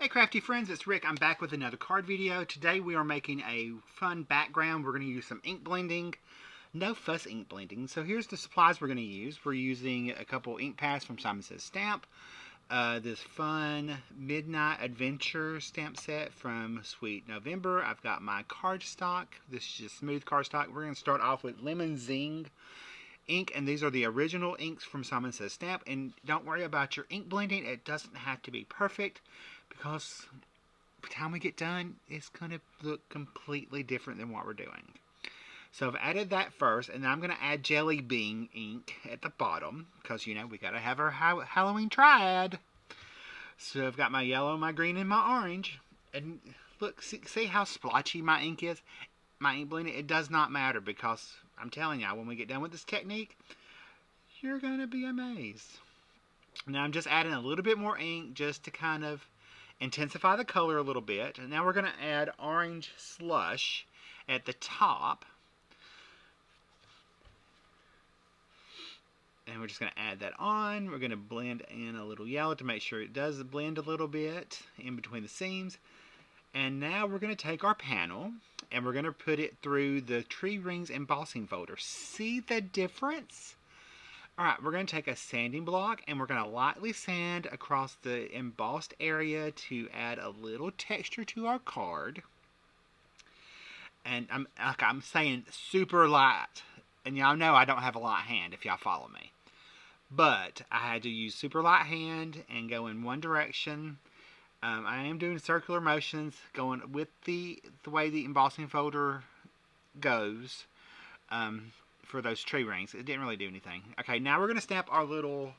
Hey crafty friends, it's Rick. I'm back with another card video. Today we are making a fun background. We're going to use some ink blending. No fuss ink blending. So here's the supplies we're going to use. We're using a couple ink pads from Simon Says Stamp. This fun Midnight Adventure stamp set from Sweet November. I've got my cardstock. This is just smooth cardstock. We're going to start off with Lemon Zing ink, and these are the original inks from Simon Says Stamp. And don't worry about your ink blending. It doesn't have to be perfect, because by the time we get done, it's going to look completely different than what we're doing. So I've added that first, and then I'm going to add Jelly Bean ink at the bottom, because, you know, we got to have our Halloween triad. So I've got my yellow, my green, and my orange. And look, see how splotchy my ink is? My ink blending, it does not matter, because I'm telling you, when we get done with this technique, you're going to be amazed. Now I'm just adding a little bit more ink just to kind of intensify the color a little bit. And now we're going to add orange slush at the top. And we're just going to add that on. We're going to blend in a little yellow to make sure it does blend a little bit in between the seams. And now we're going to take our panel and we're going to put it through the Tree Rings Embossing Folder. See the difference? Alright, we're going to take a sanding block and we're going to lightly sand across the embossed area to add a little texture to our card. And I'm saying super light. And y'all know I don't have a light hand if y'all follow me. But I had to use super light hand and go in one direction. I am doing circular motions going with the way the embossing folder goes. For those tree rings. It didn't really do anything. Okay, now we're going to stamp our little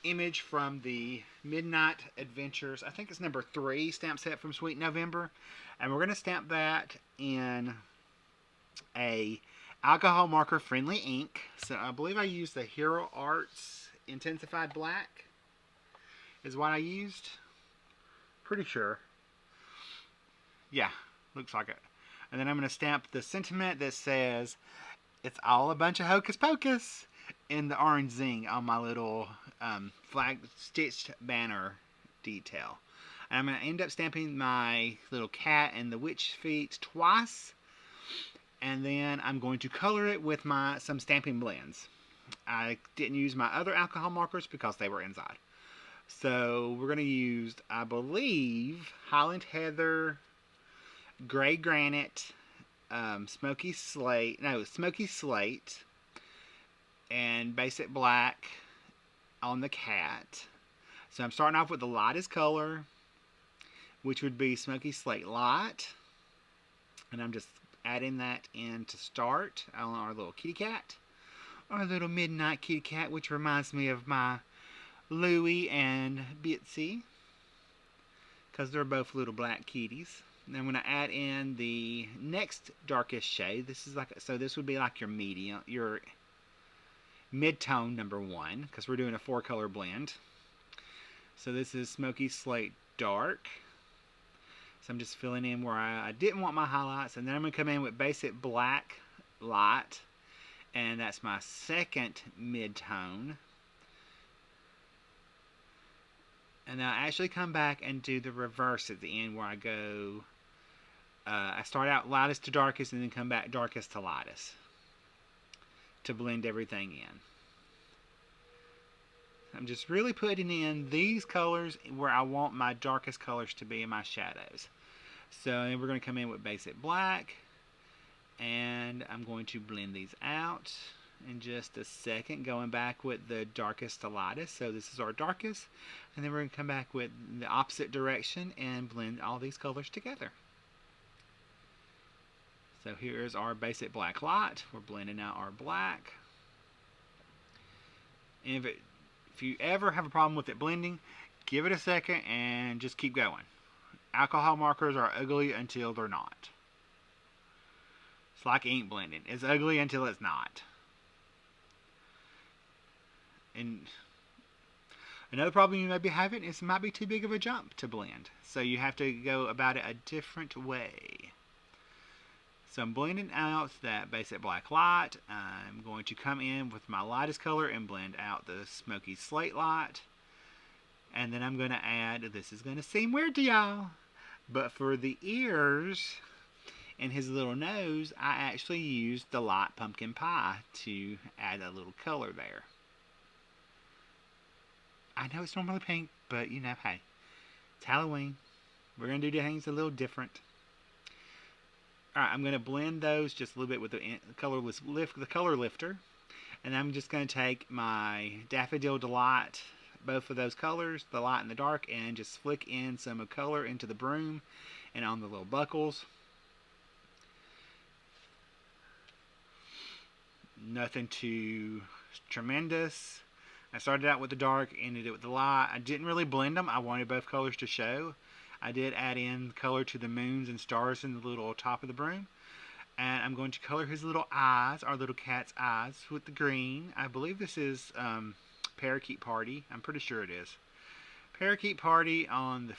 image from the Midnight Adventures. I think it's number 3 stamp set from Sweet November. And we're going to stamp that in a alcohol marker friendly ink. So I believe I used the Hero Arts Intensified Black is what I used. Pretty sure. Yeah, looks like it. And then I'm going to stamp the sentiment that says, "It's all a bunch of hocus pocus," in the orange zing on my little flag stitched banner detail. And I'm going to end up stamping my little cat and the witch feet twice. And then I'm going to color it with some Stampin Blends. I didn't use my other alcohol markers because they were inside. So we're going to use, I believe, Highland Heather, Gray Granite, Smoky Slate, and Basic Black on the cat. So I'm starting off with the lightest color, which would be Smoky Slate Light. And I'm just adding that in to start on our little kitty cat. Our little midnight kitty cat, which reminds me of my Louie and Bitsy, because they're both little black kitties. And I'm going to add in the next darkest shade. This would be like your medium, your mid-tone number 1, because we're doing a 4-color blend. So this is Smoky Slate Dark. So I'm just filling in where I didn't want my highlights. And then I'm going to come in with Basic Black Light. And that's my second mid-tone. And then I actually come back and do the reverse at the end, where I go, I start out lightest to darkest and then come back darkest to lightest to blend everything in. I'm just really putting in these colors where I want my darkest colors to be in my shadows. So then we're going to come in with Basic Black, and I'm going to blend these out in just a second, going back with the darkest to lightest. So this is our darkest, and then we're going to come back with the opposite direction and blend all these colors together. So here's our Basic Black Light. We're blending out our black. And if you ever have a problem with it blending, give it a second and just keep going. Alcohol markers are ugly until they're not. It's like ink blending. It's ugly until it's not. And another problem you may be having is it might be too big of a jump to blend. So you have to go about it a different way. So I'm blending out that Basic Black Light. I'm going to come in with my lightest color and blend out the Smoky Slate Light. And then I'm going to add, this is going to seem weird to y'all, but for the ears and his little nose, I actually used the light pumpkin pie to add a little color there. I know it's normally pink, but you know, hey, it's Halloween. We're going to do things a little different. Alright, I'm going to blend those just a little bit with the color lifter. And I'm just going to take my Daffodil Delight, both of those colors, the light and the dark, and just flick in some color into the broom and on the little buckles. Nothing too tremendous. I started out with the dark, ended it with the light. I didn't really blend them. I wanted both colors to show. I did add in color to the moons and stars in the little top of the broom. And I'm going to color his little eyes, our little cat's eyes, with the green. I believe this is Parakeet Party. I'm pretty sure it is. Parakeet Party on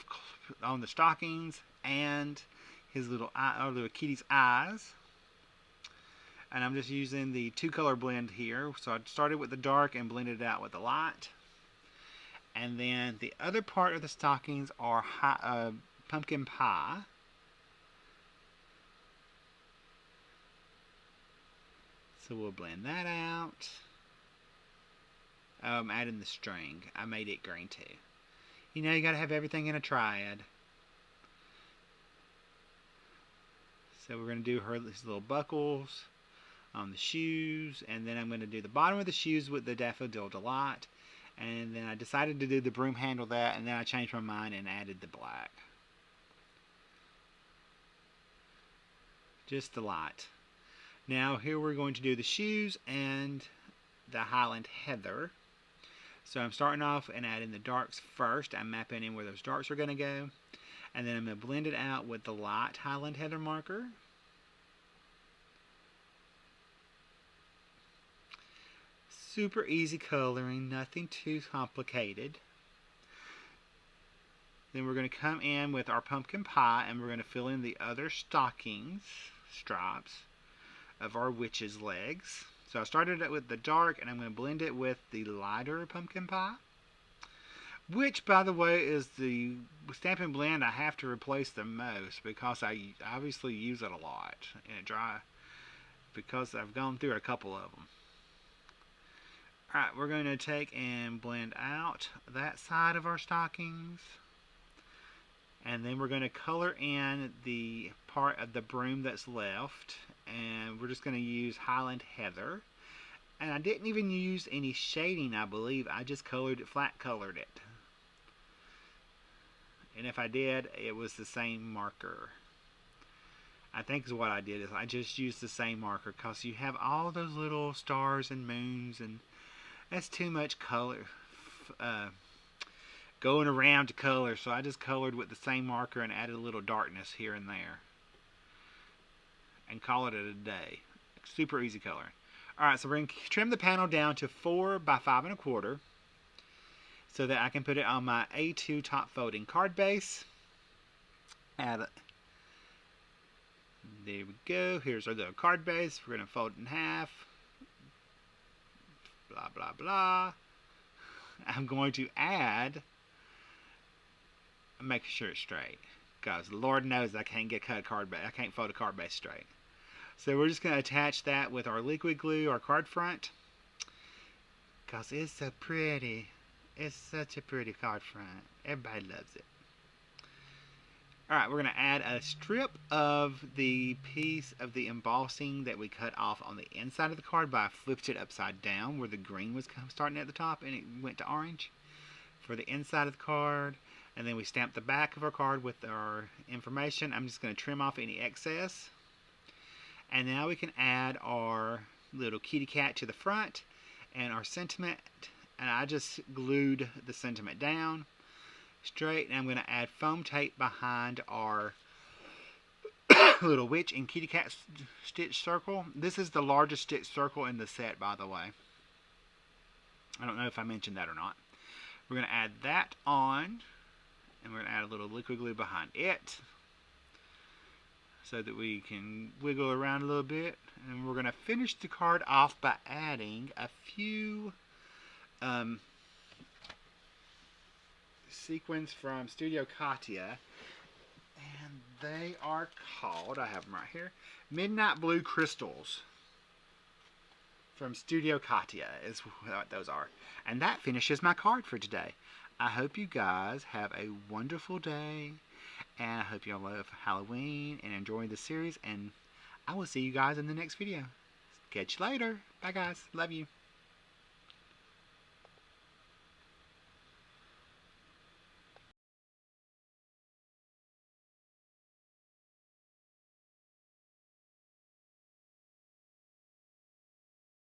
the stockings and his little kitty's eyes. And I'm just using the 2-color blend here. So I started with the dark and blended it out with the light. And then the other part of the stockings are pumpkin pie. So we'll blend that out. I'm adding the string. I made it green too. You know, you gotta have everything in a triad. So we're gonna do these little buckles on the shoes, and then I'm going to do the bottom of the shoes with the Daffodil Delight, and then I decided to do the broom handle that, and then I changed my mind and added the black. Just the light. Now here we're going to do the shoes and the Highland Heather. So I'm starting off and adding the darks first. I'm mapping in where those darks are going to go, and then I'm going to blend it out with the light Highland Heather marker. Super easy coloring, nothing too complicated. Then we're going to come in with our pumpkin pie, and we're going to fill in the other stockings, stripes, of our witch's legs. So I started it with the dark, and I'm going to blend it with the lighter pumpkin pie. Which, by the way, is the Stampin' Blend I have to replace the most, because I obviously use it a lot in dry, because I've gone through a couple of them. Alright, we're going to take and blend out that side of our stockings. And then we're going to color in the part of the broom that's left. And we're just going to use Highland Heather. And I didn't even use any shading, I believe. I just flat colored it. And if I did, it was the same marker. I think is what I did, is I just used the same marker, because you have all those little stars and moons, and that's too much color going around to color. So I just colored with the same marker and added a little darkness here and there, and call it a day. Super easy coloring. Alright, so we're going to trim the panel down to 4 by 5 1/4, so that I can put it on my A2 top folding card base. There we go. Here's our little card base. We're going to fold it in half. Blah, blah, blah. I'm going to add, make sure it's straight, because Lord knows I can't I can't fold a card base straight. So we're just going to attach that with our liquid glue, our card front, because it's so pretty. It's such a pretty card front. Everybody loves it. Alright, we're going to add a strip of the piece of the embossing that we cut off on the inside of the card, but I flipped it upside down where the green was starting at the top and it went to orange for the inside of the card. And then we stamped the back of our card with our information. I'm just going to trim off any excess. And now we can add our little kitty cat to the front and our sentiment. And I just glued the sentiment down straight, and I'm going to add foam tape behind our little witch and kitty cat stitch circle. This is the largest stitch circle in the set, by the way. I don't know if I mentioned that or not. We're going to add that on, and we're going to add a little liquid glue behind it so that we can wiggle around a little bit. And we're going to finish the card off by adding a few sequins from Studio Katia. And they are called, I have them right here, Midnight Blue Crystals from Studio Katia is what those are. And that finishes my card for today. I hope you guys have a wonderful day. And I hope you all love Halloween and enjoy the series. And I will see you guys in the next video. Catch you later. Bye guys. Love you.